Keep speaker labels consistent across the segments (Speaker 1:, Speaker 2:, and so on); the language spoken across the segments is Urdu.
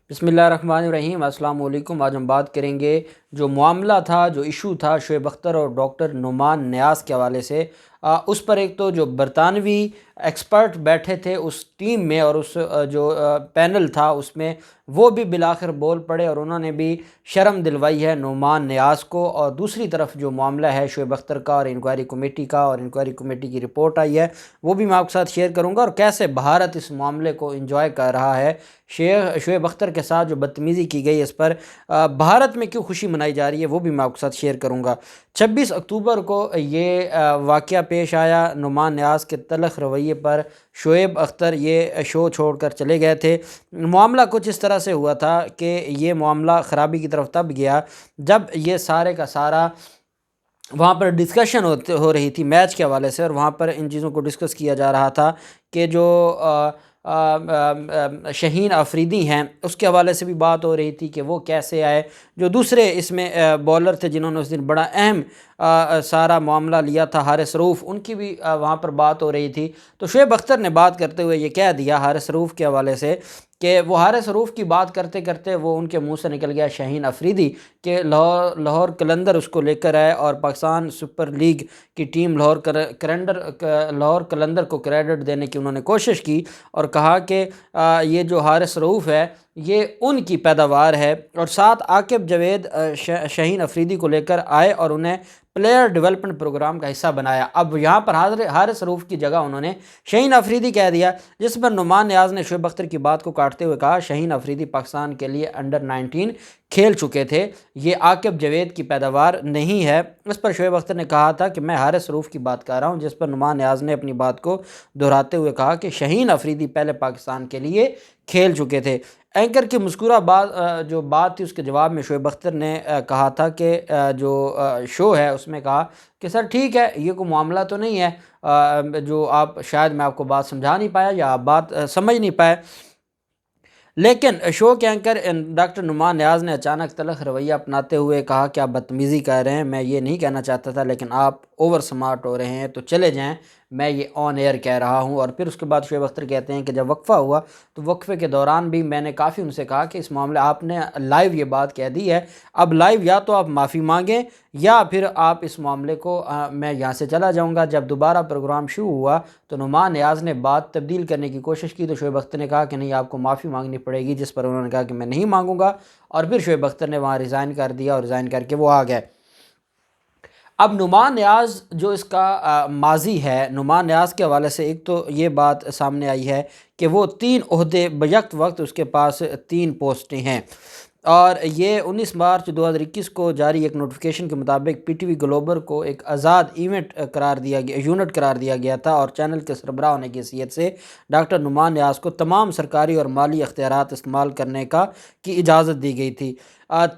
Speaker 1: بسم اللہ الرحمن الرحیم، السلام علیکم۔ آج ہم بات کریں گے جو معاملہ تھا، جو ایشو تھا شعیب اختر اور ڈاکٹر نعمان نیاز کے حوالے سے۔ اس پر ایک تو جو برطانوی ایکسپرٹ بیٹھے تھے اس ٹیم میں اور اس جو پینل تھا اس میں، وہ بھی بالآخر بول پڑے اور انہوں نے بھی شرم دلوائی ہے نعمان نیاز کو۔ اور دوسری طرف جو معاملہ ہے شعیب اختر کا اور انکوائری کمیٹی کا، اور انکوائری کمیٹی کی رپورٹ آئی ہے، وہ بھی میں آپ کے ساتھ شیئر کروں گا، اور کیسے بھارت اس معاملے کو انجوائے کر رہا ہے۔ شعیب اختر کے ساتھ جو بدتمیزی کی گئی اس پر بھارت میں کیوں خوشی منائی جا رہی ہے، وہ بھی میں آپ کے ساتھ شیئر کروں گا۔ 26 اکتوبر کو یہ واقعہ پیش آیا نعمان نیاز کے تلخ رویے پر۔ شعیب اختر یہ شو چھوڑ کر چلے گئے تھے۔ معاملہ کچھ اس طرح سے ہوا تھا کہ یہ معاملہ خرابی کی طرف تب گیا جب یہ سارے کا سارا وہاں پر ڈسکشن ہو رہی تھی میچ کے حوالے سے، اور وہاں پر ان چیزوں کو ڈسکس کیا جا رہا تھا کہ جو شہین آفریدی ہیں اس کے حوالے سے بھی بات ہو رہی تھی کہ وہ کیسے آئے، جو دوسرے اس میں بولر تھے جنہوں نے اس دن بڑا اہم سارا معاملہ لیا تھا، حارث رؤف، ان کی بھی وہاں پر بات ہو رہی تھی۔ تو شعیب اختر نے بات کرتے ہوئے یہ کہہ دیا حارث رؤف کے حوالے سے کہ وہ حارث رؤف کی بات کرتے کرتے وہ ان کے منہ سے نکل گیا شہین آفریدی، کہ لاہور قلندر اس کو لے کر آئے اور پاکستان سپر لیگ کی ٹیم لاہور قلندر کو کریڈٹ دینے کی انہوں نے کوشش کی، اور کہا کہ یہ جو حارث رؤف ہے یہ ان کی پیداوار ہے، اور ساتھ عاقب جاوید شہین آفریدی کو لے کر آئے اور انہیں پلیئر ڈیولپمنٹ پروگرام کا حصہ بنایا۔ اب یہاں پر حارث رؤف کی جگہ انہوں نے شہین آفریدی کہہ دیا، جس پر نعمان نیاز نے شعیب اختر کی بات کو کاٹتے ہوئے کہا شہین آفریدی پاکستان کے لیے انڈر-19 کھیل چکے تھے، یہ عاقب جاوید کی پیداوار نہیں ہے۔ اس پر شعیب اختر نے کہا تھا کہ میں حارث رؤف کی بات کر رہا ہوں، جس پر نعمان نیاز نے اپنی بات کو دہراتے ہوئے کہا کہ شہین آفریدی پہلے پاکستان کے لیے کھیل چکے تھے۔ اینکر کی مذکورہ جو بات تھی اس کے جواب میں شعیب اختر نے کہا تھا کہ جو شو ہے اس میں کہا کہ سر ٹھیک ہے، یہ کوئی معاملہ تو نہیں ہے جو آپ شاید میں آپ کو بات سمجھا نہیں پایا یا آپ بات سمجھ نہیں پائے، لیکن شو کے اینکر ڈاکٹر نعمان نیاز نے اچانک تلخ رویہ اپناتے ہوئے کہا کہ آپ بدتمیزی کر رہے ہیں، میں یہ نہیں کہنا چاہتا تھا لیکن آپ اوور سمارٹ ہو رہے ہیں تو چلے جائیں، میں یہ آن ایئر کہہ رہا ہوں۔ اور پھر اس کے بعد شعیب اختر کہتے ہیں کہ جب وقفہ ہوا تو وقفے کے دوران بھی میں نے کافی ان سے کہا کہ اس معاملے آپ نے لائیو یہ بات کہہ دی ہے، اب لائیو یا تو آپ معافی مانگیں یا پھر آپ اس معاملے کو میں یہاں سے چلا جاؤں گا۔ جب دوبارہ پروگرام شروع ہوا تو نعمان نیاز نے بات تبدیل کرنے کی کوشش کی تو شعیب اختر نے کہا کہ نہیں، آپ کو معافی مانگنی پڑے گی، جس پر انہوں نے کہا کہ میں نہیں مانگوں گا، اور پھر شعیب اختر نے وہاں ریزائن کر دیا اور ریزائن کر کے وہ آ گئے۔ اب نعمان نیاز جو اس کا ماضی ہے، نعمان نیاز کے حوالے سے ایک تو یہ بات سامنے آئی ہے کہ وہ 3 عہدے بیک وقت اس کے پاس 3 پوسٹیں ہیں، اور یہ 19 مارچ 2021 کو جاری ایک نوٹیفیکیشن کے مطابق پی ٹی وی گلوبل کو ایک آزاد یونٹ قرار دیا گیا تھا، اور چینل کے سربراہ ہونے کی حیثیت سے ڈاکٹر نعمان نیاز کو تمام سرکاری اور مالی اختیارات استعمال کرنے کی اجازت دی گئی تھی۔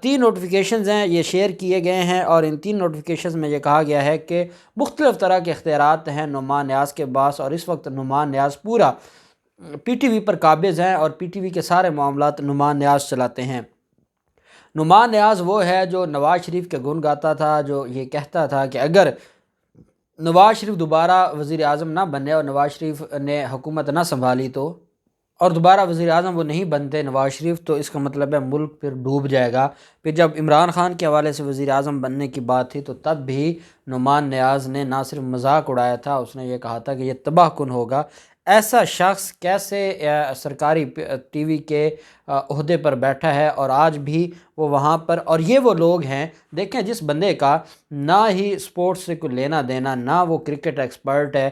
Speaker 1: 3 نوٹیفیکیشنز ہیں، یہ شیئر کیے گئے ہیں، اور ان 3 نوٹیفیکیشنز میں یہ کہا گیا ہے کہ مختلف طرح کے اختیارات ہیں نعمان نیاز کے پاس، اور اس وقت نعمان نیاز پورا پی ٹی وی پر قابض ہیں اور پی ٹی وی کے سارے معاملات نعمان نیاز چلاتے ہیں۔ نعمان نیاز وہ ہے جو نواز شریف کے گن گاتا تھا، جو یہ کہتا تھا کہ اگر نواز شریف دوبارہ وزیر اعظم نہ بنے اور نواز شریف نے حکومت نہ سنبھالی تو، اور دوبارہ وزیر اعظم وہ نہیں بنتے نواز شریف، تو اس کا مطلب ہے ملک پھر ڈوب جائے گا۔ پھر جب عمران خان کے حوالے سے وزیر اعظم بننے کی بات تھی تو تب بھی نعمان نیاز نے نہ صرف مذاق اڑایا تھا، اس نے یہ کہا تھا کہ یہ تباہ کن ہوگا، ایسا شخص کیسے سرکاری ٹی وی کے عہدے پر بیٹھا ہے اور آج بھی وہ وہاں پر، اور یہ وہ لوگ ہیں دیکھیں جس بندے کا نہ ہی سپورٹس سے کوئی لینا دینا، نہ وہ کرکٹ ایکسپرٹ ہے،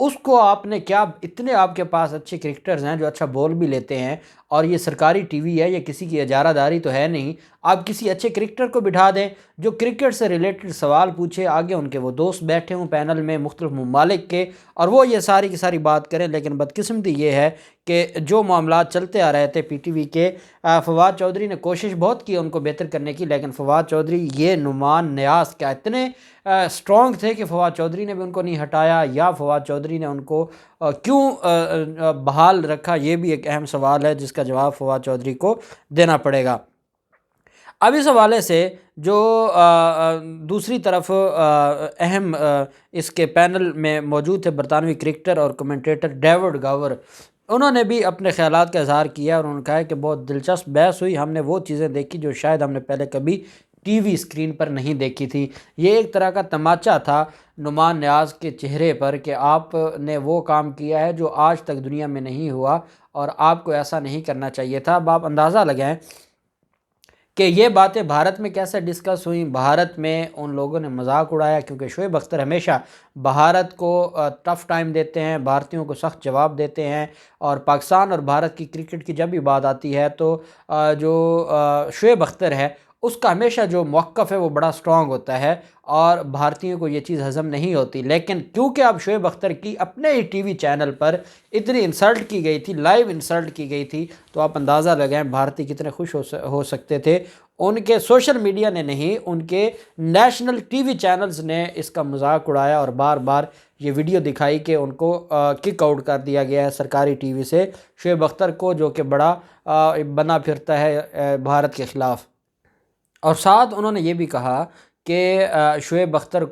Speaker 1: اس کو آپ نے کیا، اتنے آپ کے پاس اچھے کرکٹرز ہیں جو اچھا بول بھی لیتے ہیں، اور یہ سرکاری ٹی وی ہے، یہ کسی کی اجارہ داری تو ہے نہیں، آپ کسی اچھے کرکٹر کو بٹھا دیں جو کرکٹ سے ریلیٹڈ سوال پوچھے، آگے ان کے وہ دوست بیٹھے ہوں پینل میں مختلف ممالک کے، اور وہ یہ ساری کی ساری بات کریں۔ لیکن بدقسمتی یہ ہے کہ جو معاملات چلتے آ رہے تھے پی ٹی وی کے، فواد چودھری نے کوشش بہت کی ان کو بہتر کرنے کی، لیکن فواد چودھری یہ نعمان نیاز کیا اتنے اسٹرانگ تھے کہ فواد چودھری نے بھی ان کو نہیں ہٹایا، یا فواد چودھری نے ان کو کیوں بحال رکھا، یہ بھی ایک اہم سوال ہے جس کا جواب فواد چودھری کو دینا پڑے گا۔ اب اس حوالے سے جو دوسری طرف اہم اس کے پینل میں موجود تھے برطانوی کرکٹر اور کمنٹیٹر ڈیوڈ گاور، انہوں نے بھی اپنے خیالات کا اظہار کیا اور انہوں نے کہا ہے کہ بہت دلچسپ بحث ہوئی، ہم نے وہ چیزیں دیکھی جو شاید ہم نے پہلے کبھی ٹی وی اسکرین پر نہیں دیکھی تھی۔ یہ ایک طرح کا تماچا تھا نعمان نیاز کے چہرے پر کہ آپ نے وہ کام کیا ہے جو آج تک دنیا میں نہیں ہوا اور آپ کو ایسا نہیں کرنا چاہیے تھا۔ اب آپ اندازہ لگائیں کہ یہ باتیں بھارت میں کیسے ڈسکس ہوئیں۔ بھارت میں ان لوگوں نے مذاق اڑایا کیونکہ شعیب اختر ہمیشہ بھارت کو ٹف ٹائم دیتے ہیں، بھارتیوں کو سخت جواب دیتے ہیں، اور پاکستان اور بھارت کی کرکٹ کی جب بھی بات آتی ہے تو جو شعیب اختر ہے اس کا ہمیشہ جو موقف ہے وہ بڑا سٹرونگ ہوتا ہے اور بھارتیوں کو یہ چیز ہضم نہیں ہوتی۔ لیکن کیونکہ اب شعیب اختر کی اپنے ہی ٹی وی چینل پر اتنی انسلٹ کی گئی تھی، لائیو انسلٹ کی گئی تھی، تو آپ اندازہ لگائیں بھارتی کتنے خوش ہو سکتے تھے۔ ان کے سوشل میڈیا نے نہیں، ان کے نیشنل ٹی وی چینلز نے اس کا مذاق اڑایا اور بار بار یہ ویڈیو دکھائی کہ ان کو کک آؤٹ کر دیا گیا ہے سرکاری ٹی وی سے، شعیب اختر کو جو کہ بڑا بنا پھرتا ہے بھارت کے خلاف۔ اور ساتھ انہوں نے یہ بھی کہا کہ شعیب اختر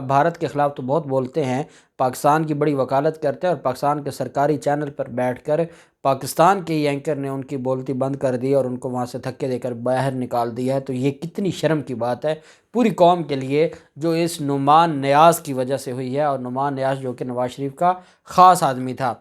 Speaker 1: بھارت کے خلاف تو بہت بولتے ہیں، پاکستان کی بڑی وکالت کرتے ہیں، اور پاکستان کے سرکاری چینل پر بیٹھ کر پاکستان کے ہی اینکر نے ان کی بولتی بند کر دی اور ان کو وہاں سے دھکے دے کر باہر نکال دیا ہے۔ تو یہ کتنی شرم کی بات ہے پوری قوم کے لیے جو اس نعمان نیاز کی وجہ سے ہوئی ہے، اور نعمان نیاز جو کہ نواز شریف کا خاص آدمی تھا۔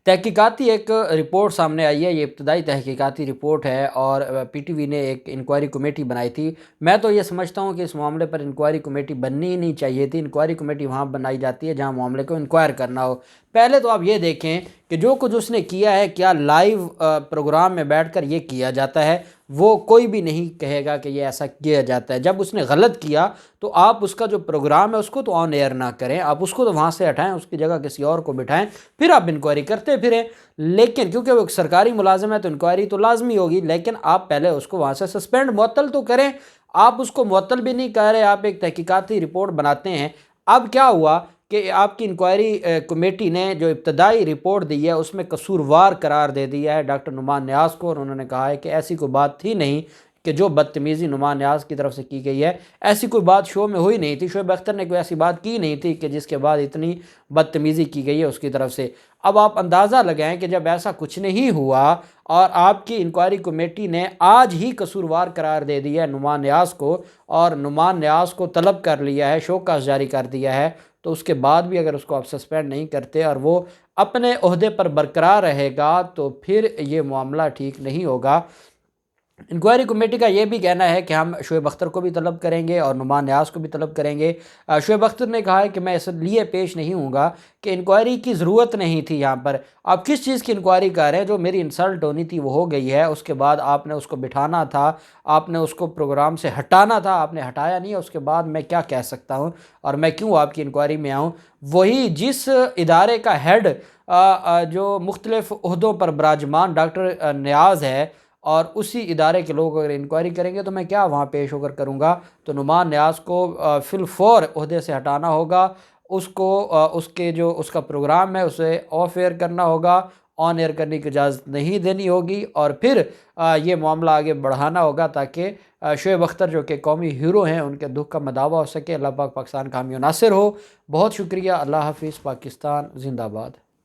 Speaker 1: تحقیقاتی ایک رپورٹ سامنے آئی ہے، یہ ابتدائی تحقیقاتی رپورٹ ہے، اور پی ٹی وی نے ایک انکوائری کمیٹی بنائی تھی۔ میں تو یہ سمجھتا ہوں کہ اس معاملے پر انکوائری کمیٹی بننی ہی نہیں چاہیے تھی۔ انکوائری کمیٹی وہاں بنائی جاتی ہے جہاں معاملے کو انکوائر کرنا ہو۔ پہلے تو آپ یہ دیکھیں کہ جو کچھ اس نے کیا ہے، کیا لائیو پروگرام میں بیٹھ کر یہ کیا جاتا ہے؟ وہ کوئی بھی نہیں کہے گا کہ یہ ایسا کیا جاتا ہے۔ جب اس نے غلط کیا تو آپ اس کا جو پروگرام ہے اس کو تو آن ایئر نہ کریں، آپ اس کو تو وہاں سے ہٹائیں، اس کی جگہ کسی اور کو بٹھائیں، پھر آپ انکوائری کرتے پھریں۔ لیکن کیونکہ وہ ایک سرکاری ملازم ہے تو انکوائری تو لازمی ہوگی، لیکن آپ پہلے اس کو وہاں سے سسپینڈ معطل تو کریں۔ آپ اس کو معطل بھی نہیں کر رہے، آپ ایک تحقیقاتی رپورٹ بناتے ہیں۔ اب کیا ہوا کہ آپ کی انکوائری کمیٹی نے جو ابتدائی رپورٹ دی ہے اس میں قصوروار قرار دے دیا ہے ڈاکٹر نعمان نیاز کو، اور انہوں نے کہا ہے کہ ایسی کوئی بات تھی نہیں کہ جو بدتمیزی نعمان نیاز کی طرف سے کی گئی ہے، ایسی کوئی بات شو میں ہوئی نہیں تھی، شعیب اختر نے کوئی ایسی بات کی نہیں تھی کہ جس کے بعد اتنی بدتمیزی کی گئی ہے اس کی طرف سے۔ اب آپ اندازہ لگائیں کہ جب ایسا کچھ نہیں ہوا اور آپ کی انکوائری کمیٹی نے آج ہی قصوروار قرار دے دیا ہے نعمان نیاز کو، اور نعمان نیاز کو طلب کر لیا ہے، شوکاز جاری کر دیا ہے، تو اس کے بعد بھی اگر اس کو آپ سسپینڈ نہیں کرتے اور وہ اپنے عہدے پر برقرار رہے گا تو پھر یہ معاملہ ٹھیک نہیں ہوگا۔ انکوائری کمیٹی کا یہ بھی کہنا ہے کہ ہم شعیب اختر کو بھی طلب کریں گے اور نعمان نیاز کو بھی طلب کریں گے۔ شعیب اختر نے کہا ہے کہ میں اس لیے پیش نہیں ہوں گا کہ انکوائری کی ضرورت نہیں تھی یہاں پر، آپ کس چیز کی انکوائری کر رہے ہیں؟ جو میری انسلٹ ہونی تھی وہ ہو گئی ہے، اس کے بعد آپ نے اس کو بٹھانا تھا، آپ نے اس کو پروگرام سے ہٹانا تھا، آپ نے ہٹایا نہیں، اس کے بعد میں کیا کہہ سکتا ہوں اور میں کیوں آپ کی انکوائری میں آؤں؟ وہی جس ادارے کا ہیڈ جو مختلف عہدوں پر براجمان ڈاکٹر نیاز ہے، اور اسی ادارے کے لوگ اگر انکوائری کریں گے تو میں کیا وہاں پیش ہو کر کروں گا؟ تو نعمان نیاز کو فی الفور عہدے سے ہٹانا ہوگا، اس کو اس کے جو اس کا پروگرام ہے اسے آف ایئر کرنا ہوگا، آن ایئر کرنے کی اجازت نہیں دینی ہوگی، اور پھر یہ معاملہ آگے بڑھانا ہوگا تاکہ شعیب اختر جو کہ قومی ہیرو ہیں ان کے دکھ کا مداوع ہو سکے۔ اللہ پاک پاکستان کا حامی و ناصر ہو۔ بہت شکریہ، اللہ حافظ، پاکستان زندہ باد۔